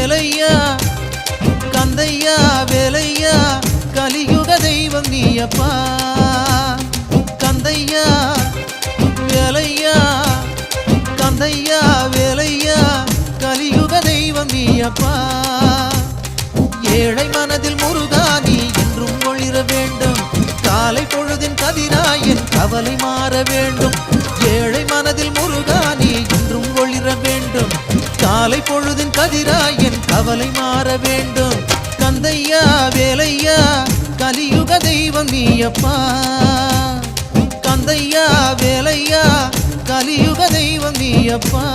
வேலையா கந்தையா வேலையா கலியுக தெய்வம் நீயப்பா கந்தையா வேலையா கந்தையா வேலையா கலியுக தெய்வம் நீயப்பா ஏழை மனதில் முருகா நீ என்றும் ஒளிர வேண்டும் காலை பொழுதின் கதிராயன் கவலை மாற வேண்டும் ஏழை மனதில் முருகா நீ என்றும் ஒளிர வேண்டும் காலை பொழுதின் கதிராயன் கவலை மாற வேண்டும் கந்தையா வேலையா கலியுக தெய்வம் நீயப்பா கந்தையா வேலையா கலியுக தெய்வம் நீயப்பா